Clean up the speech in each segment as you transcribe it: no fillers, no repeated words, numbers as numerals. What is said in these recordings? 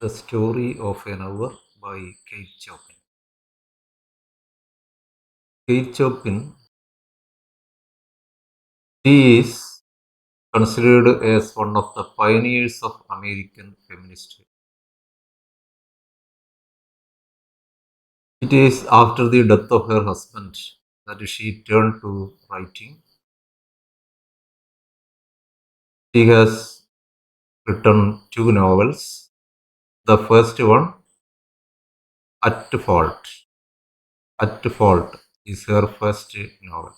The Story of an Hour by KateChopin. KateChopin, she is considered as one of the pioneers of American feminism. It is after the death of her husband that she turned to writing. She has written two novels. The first one, At Fault. At Fault is her first novel.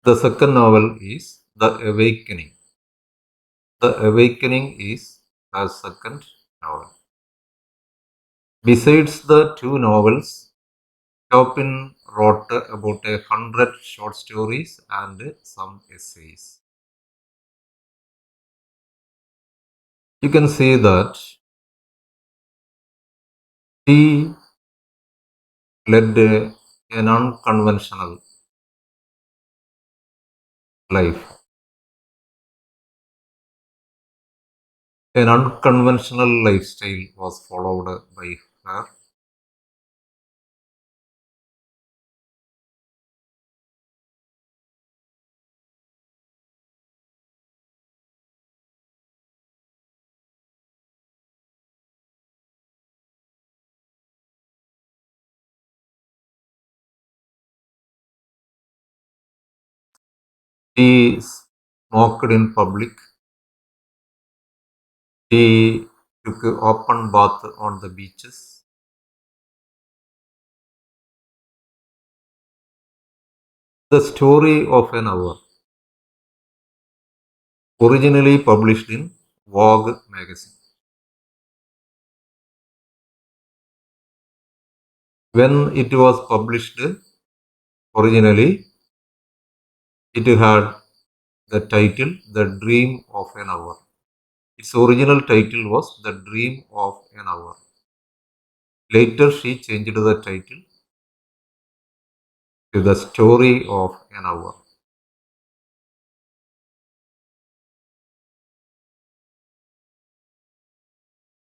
The second novel is The Awakening. The Awakening is her second novel. Besides the two novels, Chopin wrote about 100 short stories and some essays. You can say that she led an unconventional life. An unconventional lifestyle was followed by her. She smoked in public. She took open bath on the beaches. The Story of an Hour, originally published in Vogue magazine. When it was published originally, it had the title The Dream of an Hour. Its original title was The Dream of an Hour. Later, she changed the title to The Story of an Hour.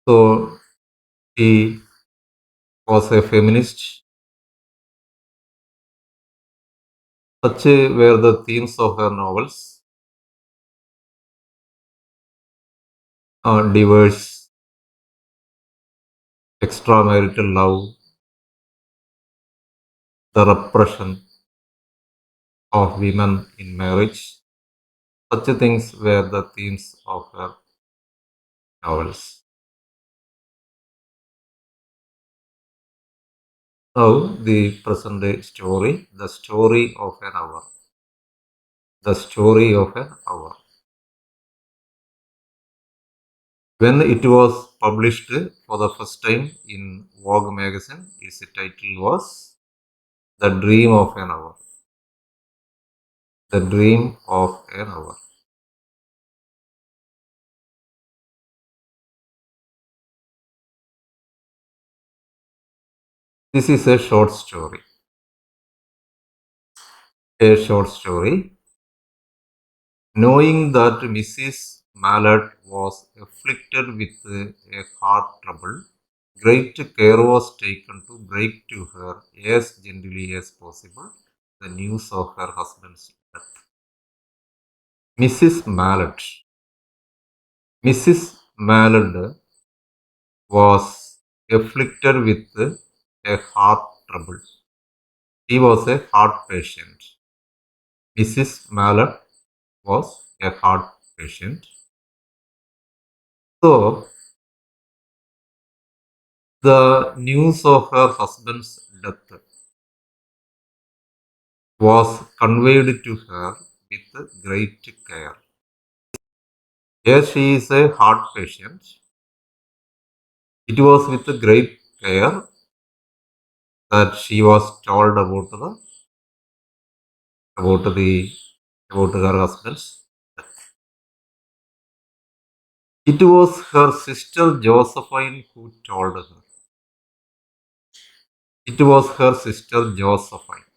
So, she was a feminist. Such were the themes of her novels: divorce, extramarital love, the repression of women in marriage. Such things were the themes of her novels. Now, the present day story, The Story of an Hour. The Story of an Hour. When it was published for the first time in Vogue magazine, its title was The Dream of an Hour. The Dream of an Hour. This is a short story. A short story. Knowing that Mrs. Mallard was afflicted with a heart trouble, great care was taken to break to her as gently as possible the news of her husband's death. Mrs. Mallard. Mrs. Mallard was afflicted with a heart trouble. She was a heart patient. Mrs. Mallard was a heart patient. So, the news of her husband's death was conveyed to her with great care. As she is a heart patient, it was with great care that she was told about the about her husband's death. It was her sister Josephine who told her. It was her sister Josephine.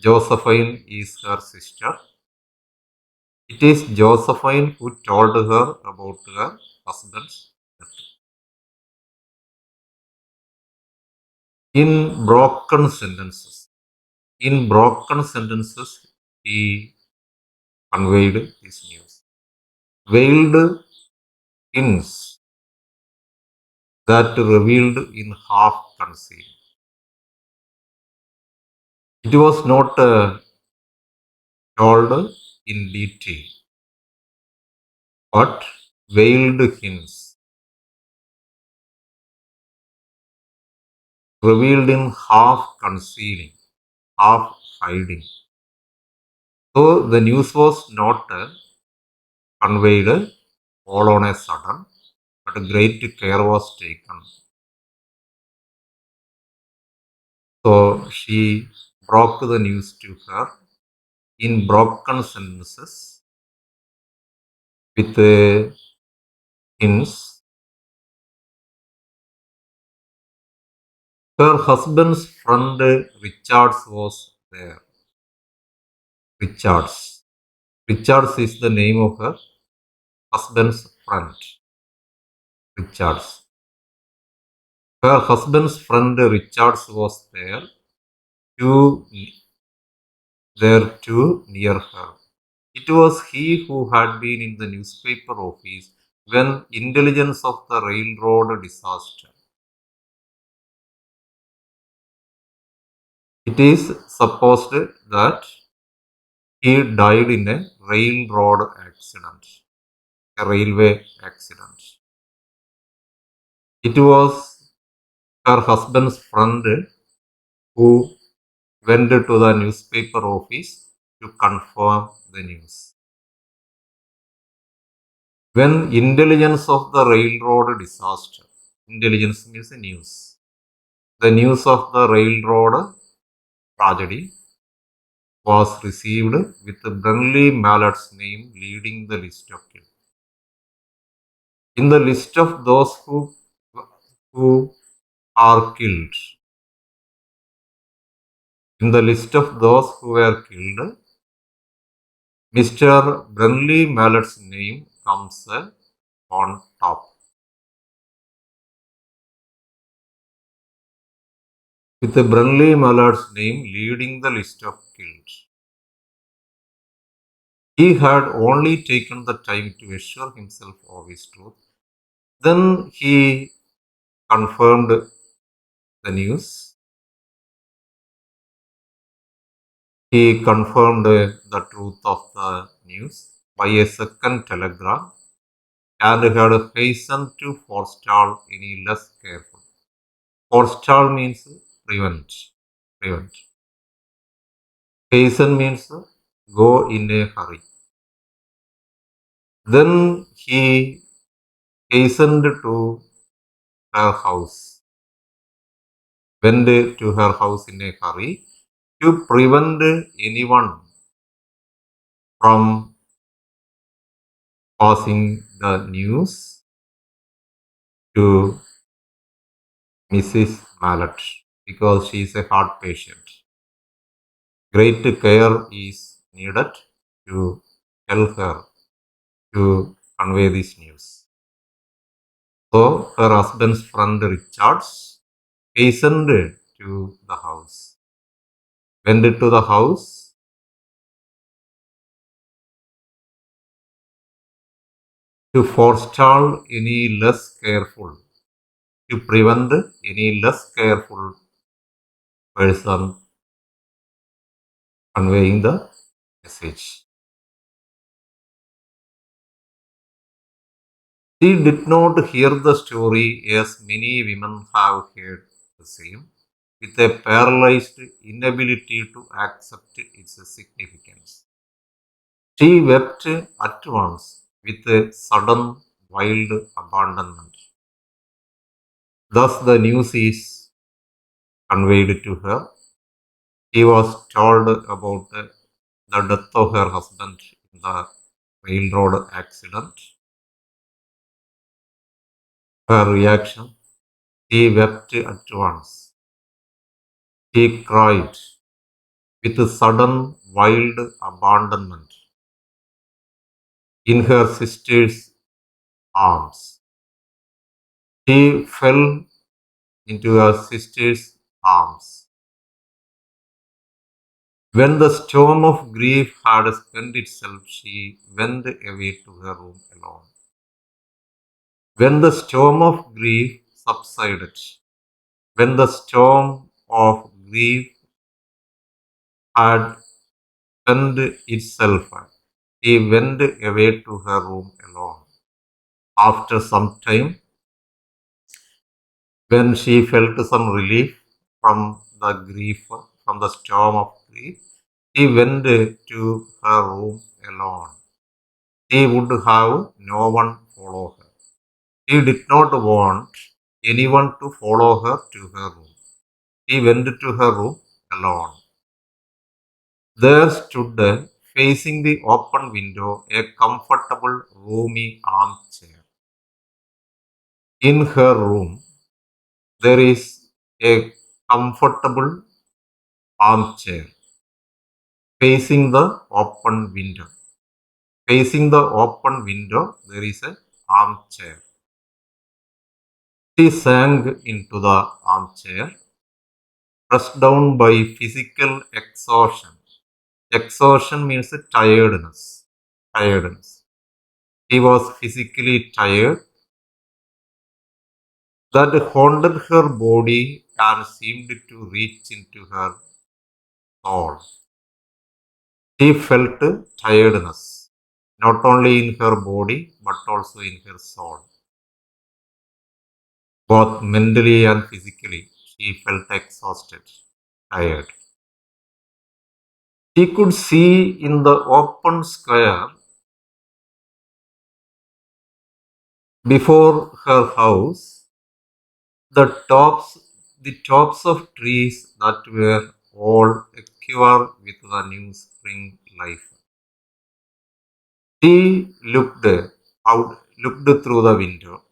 Josephine is her sister. It is Josephine who told her about her husband's death. In broken sentences. In broken sentences, he conveyed his news. Veiled hints that revealed in half concealed. It was not told in detail, but veiled hints revealed in half concealing, half hiding. So the news was not conveyed all on a sudden, but great care was taken. So she broke the news to her in broken sentences with hints. Her husband's friend Richards was there. Richards. Richards is the name of her husband's friend. Richards. Her husband's friend Richards was too, there too near her. It was he who had been in the newspaper office when intelligence of the railroad disaster. It is supposed that he died in a railroad accident, a railway accident. It was her husband's friend who went to the newspaper office to confirm the news. When intelligence of the railroad disaster, intelligence means news. The news of the railroad tragedy was received with Brunley Mallard's name leading the list of killed. In the list of those who are killed, in the list of those who were killed, Mr. Brunley Mallard's name comes on top. With Brunley Mallard's name leading the list of killed. He had only taken the time to assure himself of his truth. Then he confirmed the news. He confirmed the truth of the news by a second telegram and had hastened to forestall any less careful. Forestall means prevent. Prevent. Hasten means go in a hurry. Then he hastened to her house, went to her house in a hurry to prevent anyone from passing the news to Mrs. Mallet because she is a heart patient. Great care is needed to help her to convey this news. So her husband's friend Richards hastened to the house. Went to the house to forestall any less careful, to prevent any less careful person conveying the message. She did not hear the story as many women have heard the same, with a paralyzed inability to accept its significance. She wept at once with a sudden wild abandonment. Thus the news is conveyed to her. She was told about the death of her husband in the railroad accident. Her reaction, she wept at once. She cried with a sudden wild abandonment in her sister's arms. She fell into her sister's arms. When the storm of grief had spent itself, she went away to her room alone. When the storm of grief subsided, when the storm of grief had spent itself, she went away to her room alone. After some time, when she felt some relief from the grief, from the storm of grief, she went to her room alone. She would have no one follow her. She did not want anyone to follow her to her room. She went to her room alone. There stood, facing the open window, a comfortable, roomy armchair. In her room, there is a comfortable armchair facing the open window. Facing the open window, there is an armchair. She sank into the armchair, pressed down by physical exhaustion. Exhaustion means tiredness. Tiredness. She was physically tired. That haunted her body and seemed to reach into her soul. She felt tiredness, not only in her body but also in her soul. Both mentally and physically, she felt exhausted, tired. She could see in the open square before her house the tops of trees that were all aquiver with the new spring life. She looked through the window.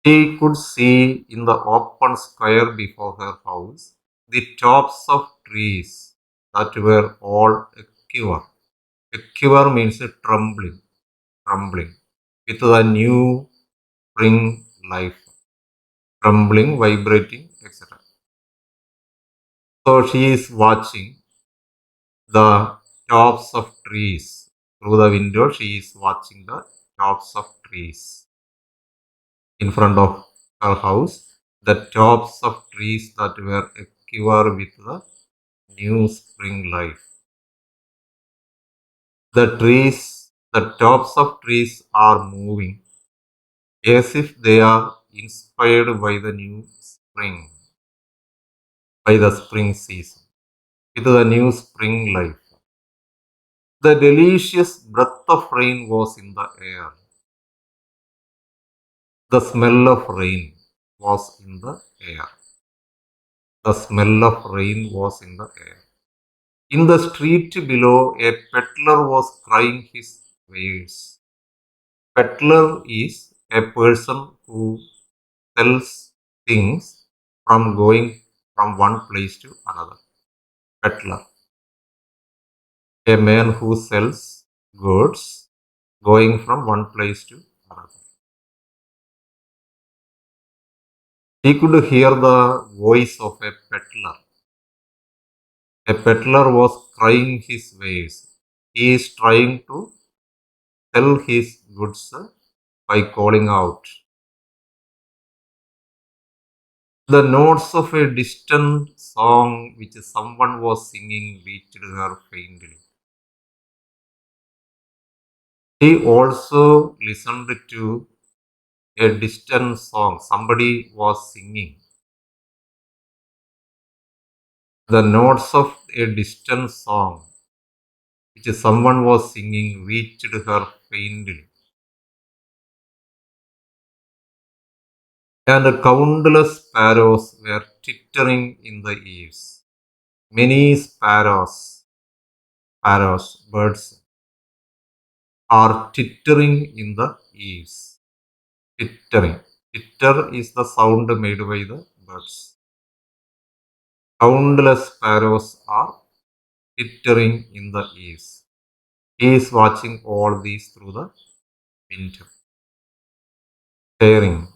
She could see in the open square before her house the tops of trees that were all aquiver. Aquiver means trembling, trembling with the new spring life, trembling, vibrating, etc. So she is watching the tops of trees. Through the window, she is watching the tops of trees in front of her house. The tops of trees that were aquiver with the new spring life. The tops of trees are moving as if they are inspired by the new spring, by the spring season, with the new spring life. The delicious breath of rain was in the air. The smell of rain was in the air. The smell of rain was in the air. In the street below, a peddler was crying his wares. Peddler is a person who sells things from going from one place to another. Peddler. A man who sells goods going from one place to another. He could hear the voice of a peddler. A peddler was crying his wares. He is trying to sell his goods by calling out. The notes of a distant song which someone was singing reached her faintly. He also listened to a distant song somebody was singing. The notes of a distant song which someone was singing reached her faintly. And countless sparrows were twittering in the eaves. Many birds are twittering in the eaves. Twittering. Titter is the sound made by the birds. Countless sparrows are twittering in the eaves. He is watching all these through the window, staring.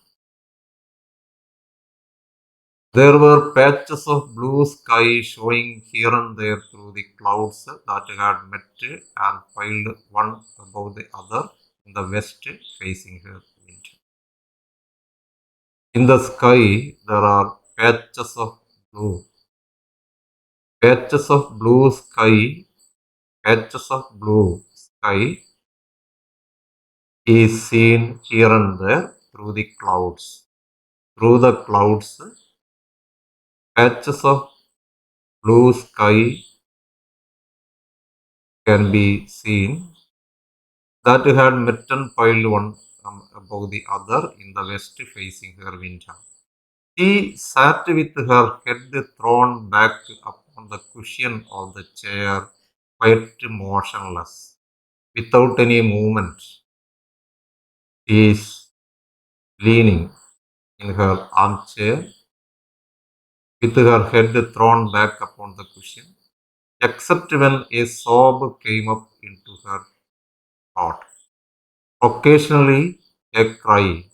There were patches of blue sky showing here and there through the clouds that had met and piled one above the other in the west facing her window. In the sky, there are blue, patches of blue sky, patches of blue sky is seen here and there through the clouds. Through the clouds, patches of blue sky can be seen that had met and piled one above the other in the west facing her window. She sat with her head thrown back upon the cushion of the chair, quite motionless, without any movement. She is leaning in her armchair with her head thrown back upon the cushion, except when a sob came up into her throat. Occasionally, a cry,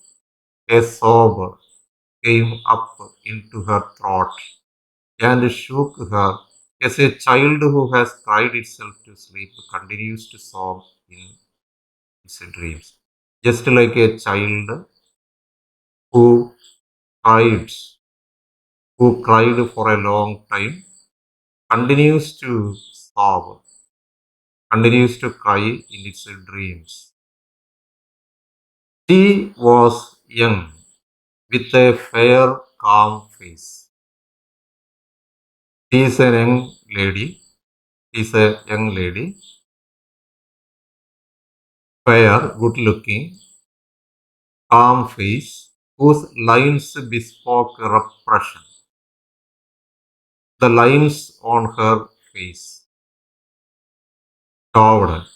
a sob came up into her throat and shook her as a child who has cried itself to sleep continues to sob in its dreams. Just like a child who cried, who cried for a long time, continues to sob, continues to cry in its dreams. She was young, with a fair, calm face. She is a young lady. She is a young lady, fair, good looking, calm face, whose lines bespoke repression. The lines on her face showed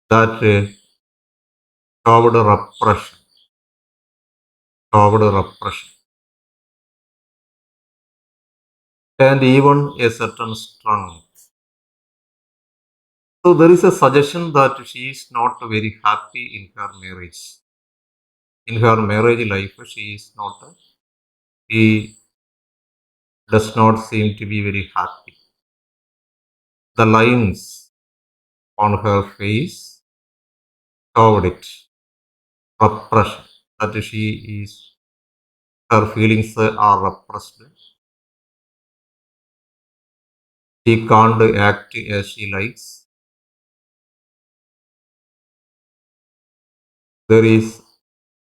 that showed repression, showed repression, and even a certain strength. So there is a suggestion that she is not very happy in her marriage. In her marriage life, she does not seem to be very happy. The lines on her face showed it, repression, that she is, her feelings are repressed. She can't act as she likes. There is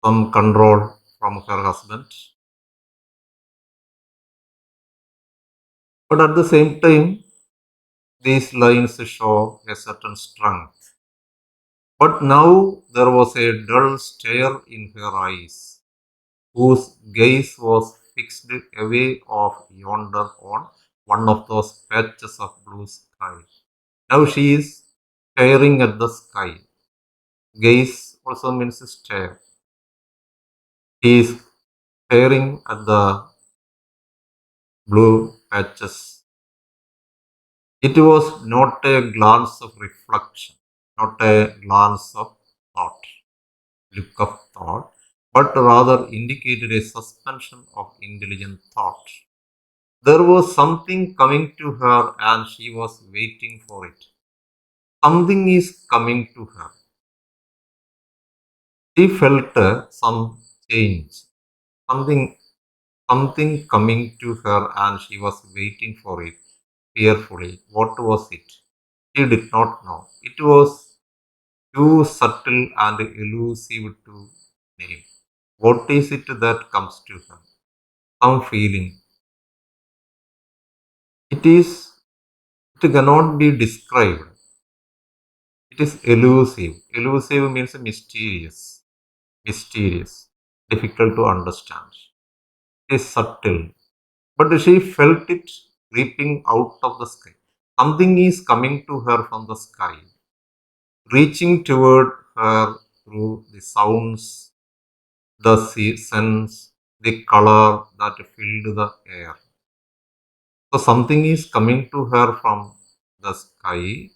some control from her husband. But at the same time, these lines show a certain strength. But now there was a dull stare in her eyes, whose gaze was fixed away off yonder on one of those patches of blue sky. Now she is staring at the sky. Gaze also means stare. He is staring at the blue patches. It was not a glance of reflection, not a glance of thought, look of thought, but rather indicated a suspension of intelligent thought. There was something coming to her and she was waiting for it. Something is coming to her. She felt some change, something, something coming to her and she was waiting for it fearfully. What was it? She did not know. It was too subtle and elusive to name. What is it that comes to her? Some feeling. It is, it cannot be described. It is elusive. Elusive means mysterious, mysterious, difficult to understand. It is subtle. But she felt it creeping out of the sky. Something is coming to her from the sky, reaching toward her through the sounds, the sense, the color that filled the air. So something is coming to her from the sky.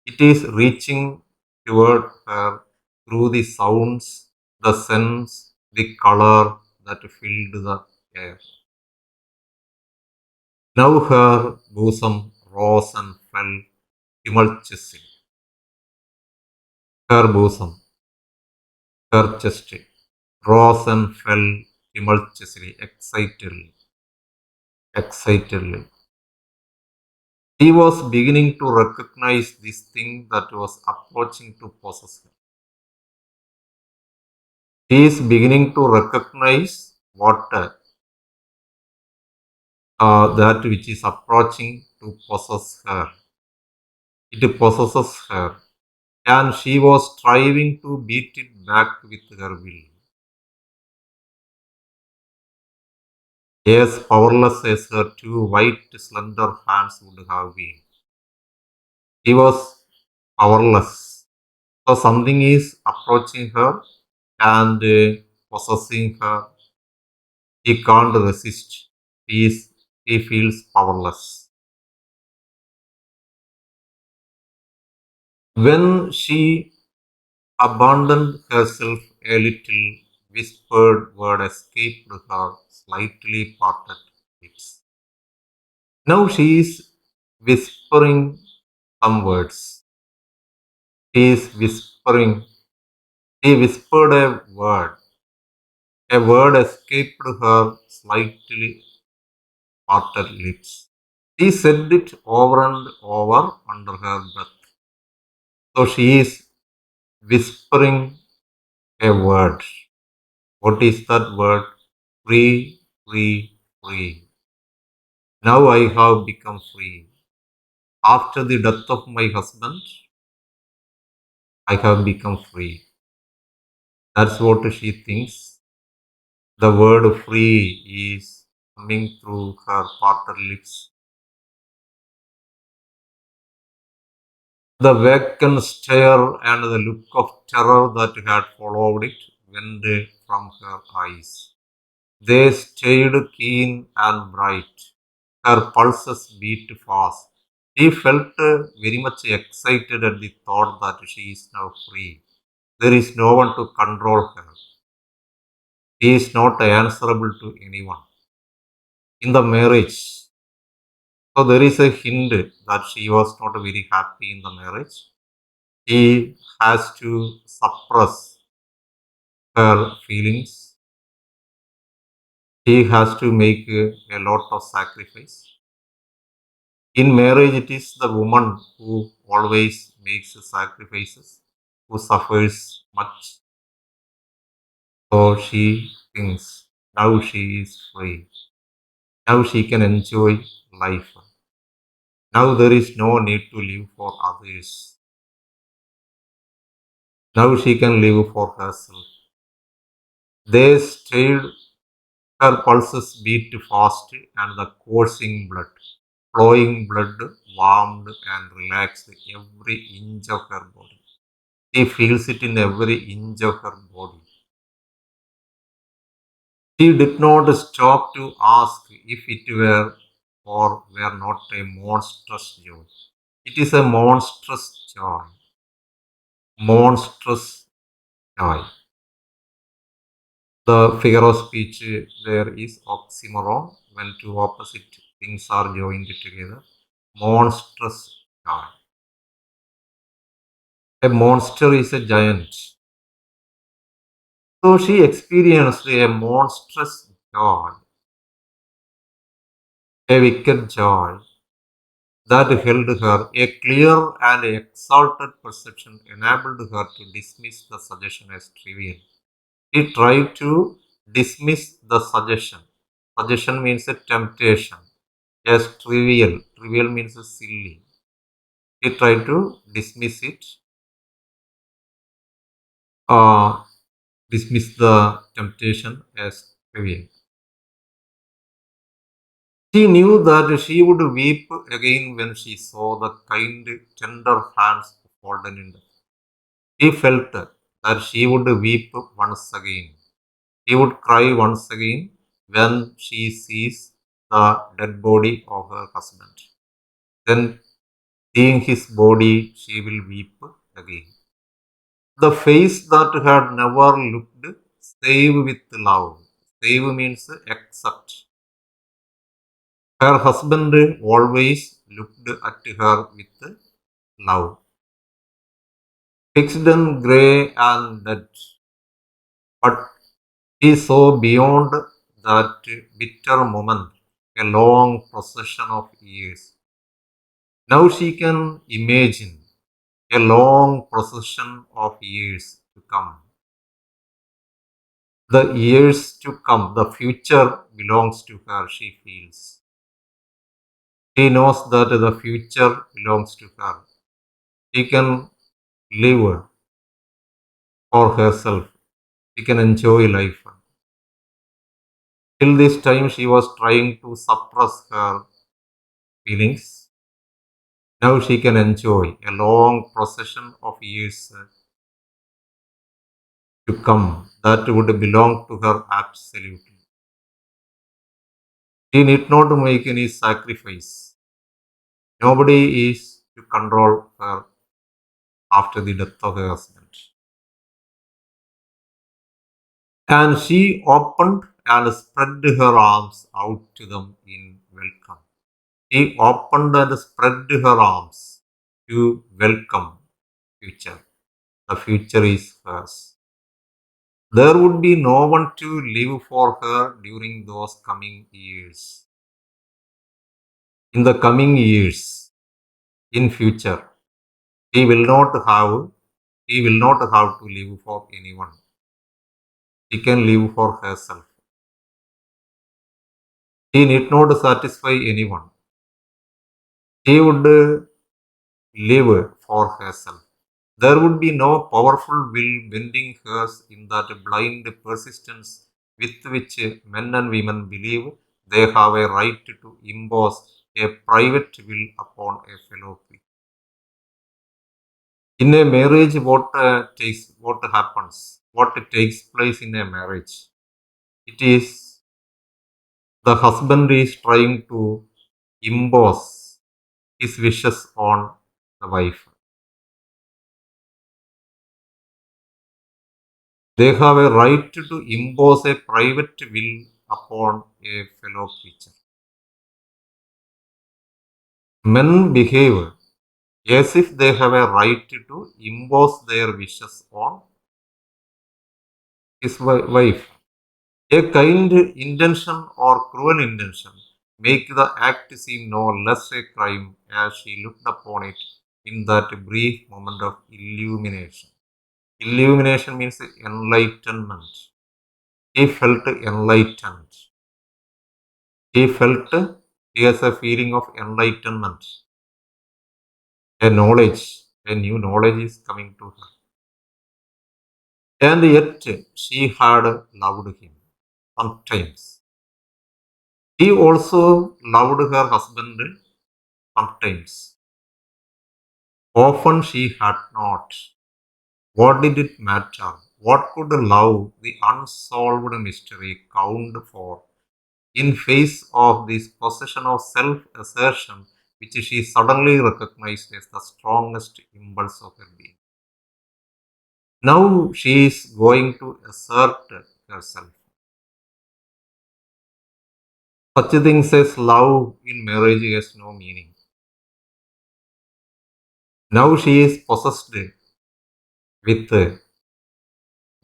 It is reaching toward her through the sounds, the sense, the color that filled the air. Now her bosom rose and fell tumultuously. Her bosom, her chest, rose and fell tumultuously, excitedly. He was beginning to recognize this thing that was approaching to possess her. He is beginning to recognize what that which is approaching to possess her. It possesses her, and she was striving to beat it back with her will. As powerless as her two white, slender hands would have been. She was powerless. So something is approaching her and possessing her. He can't resist. He feels powerless. When she abandoned herself a little, whispered word escaped her slightly parted lips. Now she is whispering some words. She is whispering. He whispered a word. A word escaped her slightly parted lips. She said it over and over under her breath. So she is whispering a word. What is that word? Free, free, free. Now I have become free. After the death of my husband, I have become free. That's what she thinks. The word free is coming through her parted lips. The vacant stare and the look of terror that had followed it went from her eyes. They stayed keen and bright. Her pulses beat fast. She felt very much excited at the thought that she is now free. There is no one to control her. She is not answerable to anyone. In the marriage, so there is a hint that she was not very happy in the marriage. She has to suppress her feelings. He has to make a lot of sacrifice. In marriage, it is the woman who always makes sacrifices, who suffers much. So she thinks now she is free. Now she can enjoy life. Now there is no need to live for others. Now she can live for herself. They stayed. Her pulses beat fast, and the coursing blood, flowing blood, warmed and relaxed every inch of her body. She feels it in every inch of her body. She did not stop to ask if it were or were not a monstrous joy. It is a monstrous joy. Monstrous joy. The figure of speech there is oxymoron when two opposite things are joined together. Monstrous joy. A monster is a giant. So she experienced a monstrous joy, a wicked joy that held her. A clear and exalted perception enabled her to dismiss the suggestion as trivial. She tried to dismiss the suggestion. Suggestion means a temptation. As trivial. Trivial means silly. She tried to dismiss it, uh, dismiss the temptation as trivial. She knew that she would weep again when she saw the kind, tender hands folded in death. She felt that she would weep once again. She would cry once again when she sees the dead body of her husband. Then, seeing his body, she will weep again. The face that had never looked save with love. Save means accept. Her husband always looked at her with love. Fixed and grey and dead, but he saw beyond that bitter moment a long procession of years. Now she can imagine a long procession of years to come. The years to come, the future belongs to her, she feels. She knows that the future belongs to her. She can live for herself. She can enjoy life. Till this time, she was trying to suppress her feelings. Now she can enjoy a long procession of years to come that would belong to her absolutely. She need not make any sacrifice. Nobody is to control her after the death of her husband. And she opened and spread her arms out to them in welcome. She opened and spread her arms to welcome future. The future is hers. There would be no one to live for her during those coming years. In the coming years, in future, she will not have to live for anyone. She can live for herself. She need not satisfy anyone. She would live for herself. There would be no powerful will bending hers in that blind persistence with which men and women believe they have a right to impose a private will upon a fellow creature. In a marriage, what takes place in a marriage? It is the husband is trying to impose his wishes on the wife. They have a right to impose a private will upon a fellow creature. Men behave as if they have a right to impose their wishes on his wife. A kind intention or cruel intention make the act seem no less a crime as she looked upon it in that brief moment of illumination. Illumination means enlightenment. He felt enlightened. He has a feeling of enlightenment. A knowledge, a new knowledge is coming to her. And yet she had loved him sometimes. He also loved her husband sometimes. Often she had not. What did it matter? What could love, the unsolved mystery, count for in face of this possession of self-assertion which she suddenly recognized as the strongest impulse of her being? Now she is going to assert herself. Such things as love in marriage has no meaning. Now she is possessed with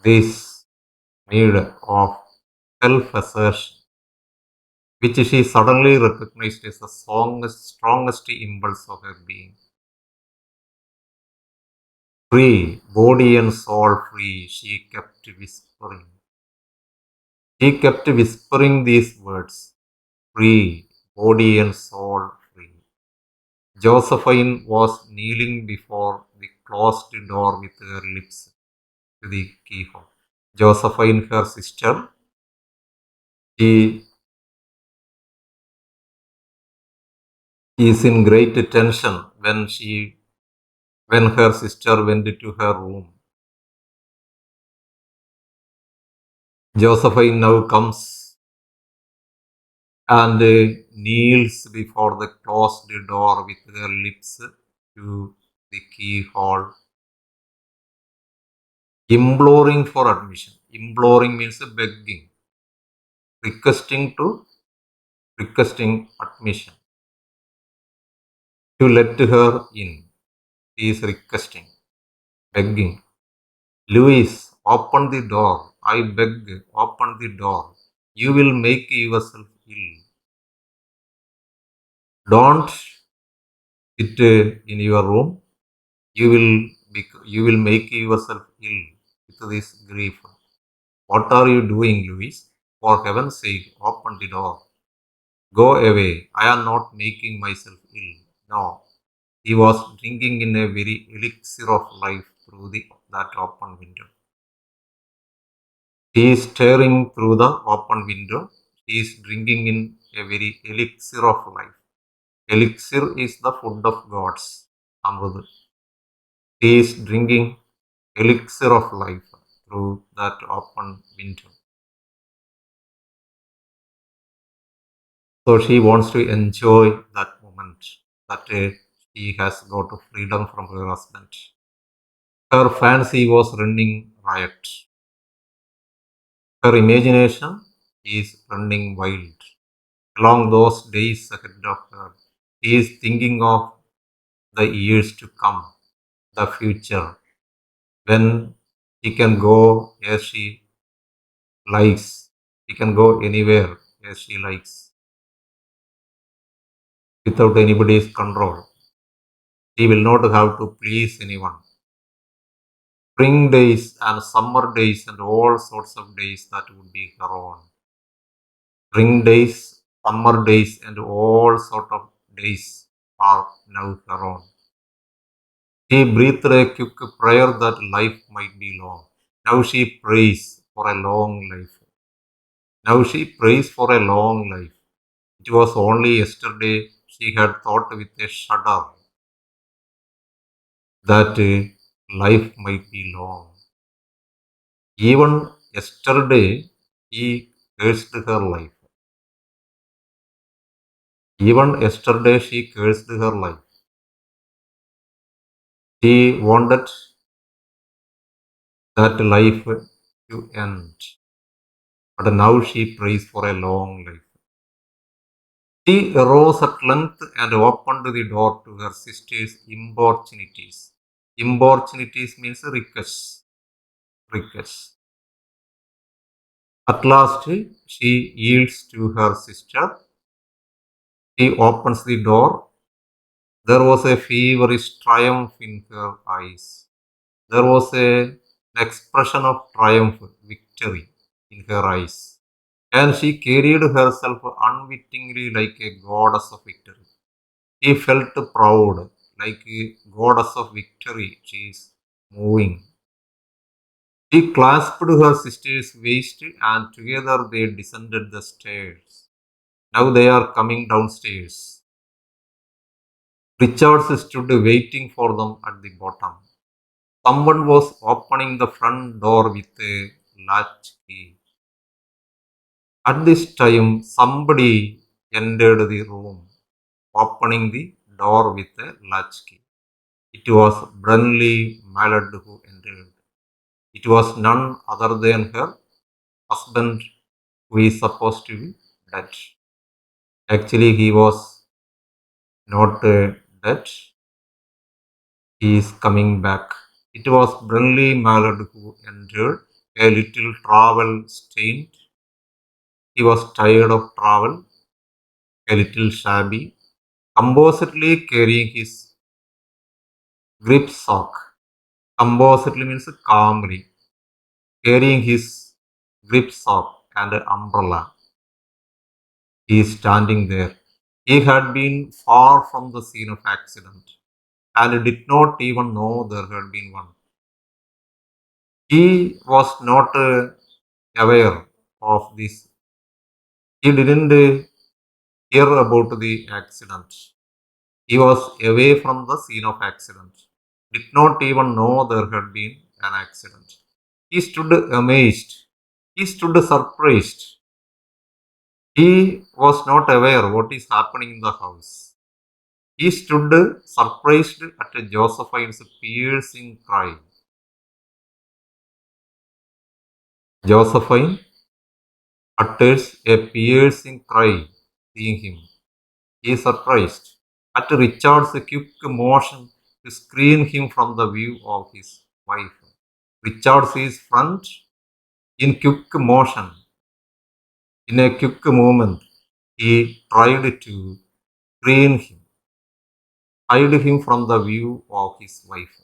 this need of self-assertion, which she suddenly recognized as the strongest impulse of her being. Free, body and soul free, she kept whispering. She kept whispering these words, free, body and soul free. Josephine was kneeling before the closed door with her lips to the keyhole. Josephine, her sister, she is in great tension when her sister went to her room. Josephine now comes and kneels before the closed door with her lips to the keyhole, imploring for admission. Imploring means begging. requesting admission to let her in. He is requesting, begging. Louis, open the door. I beg, open the door. You will make yourself ill. Don't sit in your room. You will make yourself ill with this grief. What are you doing, Louis? For heaven's sake, open the door. Go away. I am not making myself ill. No. He was drinking in a very elixir of life through that open window. He is staring through the open window. He is drinking in a very elixir of life. Elixir is the food of gods. Amrut. He is drinking elixir of life through that open window. So she wants to enjoy that moment that she has got freedom from her husband. Her fancy was running riot. Her imagination is running wild. Along those days ahead of her, she is thinking of the years to come, the future, when she can go as she likes. She can go anywhere as she likes without anybody's control. She will not have to please anyone. Spring days and summer days and all sorts of days that would be her own. Spring days, summer days, and all sort of days are now her own. She breathed a quick prayer that life might be long. Now she prays for a long life. Now she prays for a long life. It was only yesterday she had thought with a shudder that life might be long. Even yesterday he cursed her life. Even yesterday she cursed her life. She wanted that life to end. But now she prays for a long life. She arose at length and opened the door to her sister's importunities. Importunities means requests. Requests. At last, she yields to her sister. She opens the door. There was a feverish triumph in her eyes. There was an expression of triumph, victory in her eyes. And she carried herself unwittingly like a goddess of victory. He felt proud, like a goddess of victory. She is moving. She clasped her sister's waist and together they descended the stairs. Now they are coming downstairs. Richards stood waiting for them at the bottom. Someone was opening the front door with a latch key. At this time, somebody entered the room, opening the door with a latch key. It was Brunley Mallard who entered. It was none other than her husband who is supposed to be dead. Actually, he was not dead. He is coming back. It was Brunley Mallard who entered, a little travel stained. He was tired of travel, a little shabby, composedly carrying his gripsack. Composedly means calmly, carrying his gripsack and an umbrella. He is standing there. He had been far from the scene of accident and did not even know there had been one. He was not aware of this. He didn't hear about the accident. He was away from the scene of accident. Did not even know there had been an accident. He stood amazed. He stood surprised. He was not aware what is happening in the house. He stood surprised at Josephine's piercing cry. Josephine utters a piercing cry, seeing him. He is surprised at Richard's quick motion to screen him from the view of his wife. Richard sees front in quick motion. In a quick movement, he tried to screen him, hide him from the view of his wife.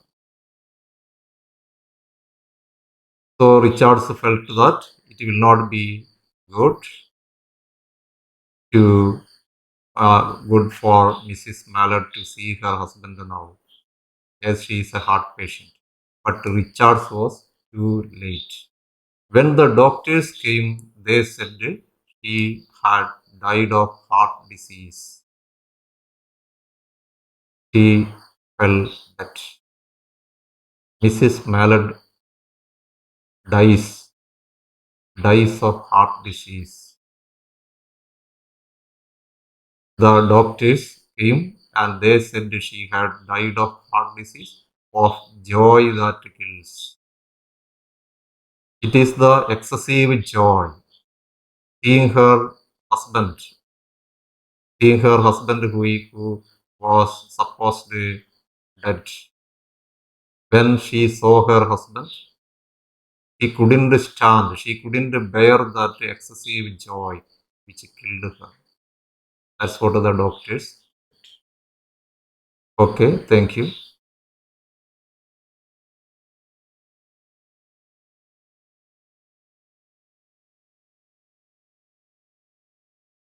So Richard felt that it will not be good to good for Mrs. Mallard to see her husband now, as she is a heart patient. But Richard was too late. When the doctors came, they said he had died of heart disease. He fell dead. Mrs. Mallard dies, dies of heart disease. The doctors came and they said she had died of heart disease, of joy that kills. It is the excessive joy seeing her husband, seeing her husband who was supposed dead. When she saw her husband, he couldn't stand, she couldn't bear that excessive joy which killed her. That's what the doctors. Okay, thank you.